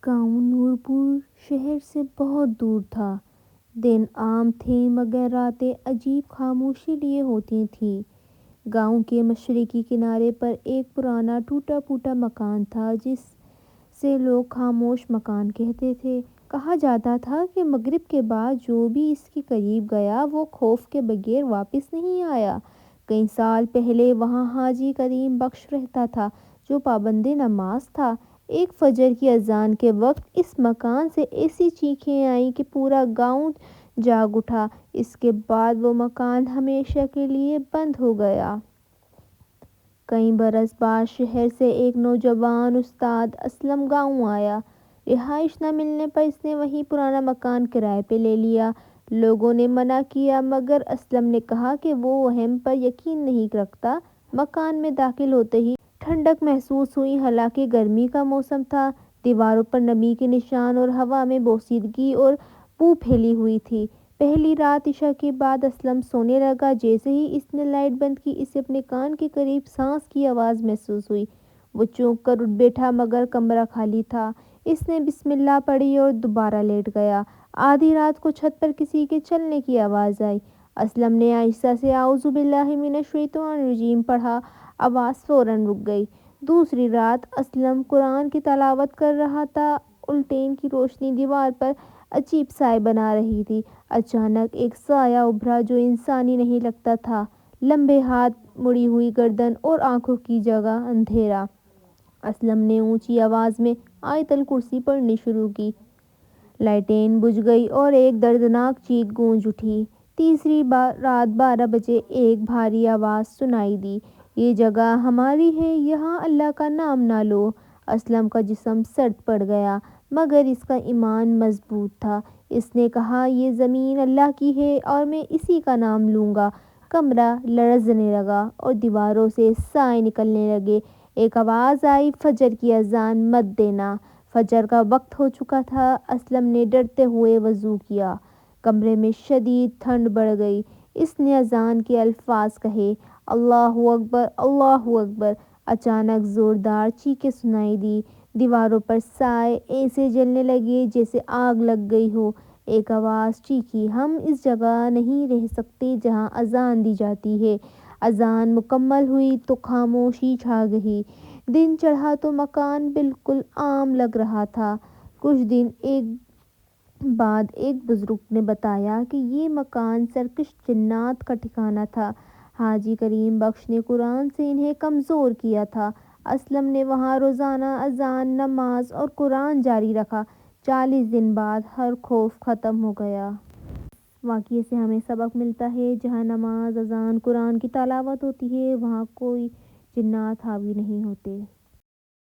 گاؤں نورپور شہر سے بہت دور تھا۔ دن عام تھے مگر راتیں عجیب خاموشی لیے ہوتی تھیں۔ گاؤں کے مشرقی کنارے پر ایک پرانا ٹوٹا پھوٹا مکان تھا جسے لوگ خاموش مکان کہتے تھے۔ کہا جاتا تھا کہ مغرب کے بعد جو بھی اس کے قریب گیا وہ خوف کے بغیر واپس نہیں آیا۔ کئی سال پہلے وہاں حاجی کریم بخش رہتا تھا جو پابند نماز تھا۔ ایک فجر کی اذان کے وقت اس مکان سے ایسی چیخیں آئیں کہ پورا گاؤں جاگ اٹھا۔ اس کے بعد وہ مکان ہمیشہ کے لیے بند ہو گیا۔ کئی برس بعد شہر سے ایک نوجوان استاد اسلم گاؤں آیا۔ رہائش نہ ملنے پر اس نے وہی پرانا مکان کرائے پہ لے لیا۔ لوگوں نے منع کیا مگر اسلم نے کہا کہ وہ وہم پر یقین نہیں رکھتا۔ مکان میں داخل ہوتے ہی ٹھنڈک محسوس ہوئی، حالانکہ گرمی کا موسم تھا۔ دیواروں پر نمی کے نشان اور ہوا میں بوسیدگی اور بو پھیلی ہوئی تھی۔ پہلی رات عشاء کے بعد اسلم سونے لگا۔ جیسے ہی اس نے لائٹ بند کی اسے اپنے کان کے قریب سانس کی آواز محسوس ہوئی۔ وہ چونک کر اٹھ بیٹھا مگر کمرہ خالی تھا۔ اس نے بسم اللہ پڑھی اور دوبارہ لیٹ گیا۔ آدھی رات کو چھت پر کسی کے چلنے کی آواز آئی۔ اسلم نے آہستہ سے اعوذ باللہ من الشیطان الرجیم پڑھا، آواز فوراً رک گئی۔ دوسری رات اسلم قرآن کی تلاوت کر رہا تھا۔ الٹین کی روشنی دیوار پر عجیب سائے بنا رہی تھی۔ اچانک ایک سایہ ابھرا جو انسانی نہیں لگتا تھا، لمبے ہاتھ، مڑی ہوئی گردن اور آنکھوں کی جگہ اندھیرا۔ اسلم نے اونچی آواز میں آیت الکرسی پڑھنی شروع کی۔ لائٹیں بجھ گئیں اور ایک دردناک چیخ گونج اٹھی۔ تیسری رات 12 بجے ایک بھاری آواز سنائی دی، یہ جگہ ہماری ہے، یہاں اللہ کا نام نہ لو۔ اسلم کا جسم سرد پڑ گیا مگر اس کا ایمان مضبوط تھا۔ اس نے کہا یہ زمین اللہ کی ہے اور میں اسی کا نام لوں گا۔ کمرہ لرزنے لگا اور دیواروں سے سائے نکلنے لگے۔ ایک آواز آئی، فجر کی اذان مت دینا۔ فجر کا وقت ہو چکا تھا۔ اسلم نے ڈرتے ہوئے وضو کیا۔ کمرے میں شدید ٹھنڈ بڑھ گئی۔ اس نے اذان کے الفاظ کہے، اللہ اکبر، اللہ اکبر۔ اچانک زوردار چیخیں سنائی دیں۔ دیواروں پر سائے ایسے جلنے لگے جیسے آگ لگ گئی ہو۔ ایک آواز چیخی، ہم اس جگہ نہیں رہ سکتے جہاں اذان دی جاتی ہے۔ اذان مکمل ہوئی تو خاموشی چھا گئی۔ دن چڑھا تو مکان بالکل عام لگ رہا تھا۔ کچھ دن بعد ایک بزرگ نے بتایا کہ یہ مکان سرکش جنات کا ٹھکانہ تھا۔ حاجی کریم بخش نے قرآن سے انہیں کمزور کیا تھا۔ اسلم نے وہاں روزانہ اذان، نماز اور قرآن جاری رکھا۔ 40 دن بعد ہر خوف ختم ہو گیا۔ اس واقعے سے ہمیں سبق ملتا ہے، جہاں نماز، اذان، قرآن کی تلاوت ہوتی ہے وہاں کوئی جنات حاوی نہیں ہوتے۔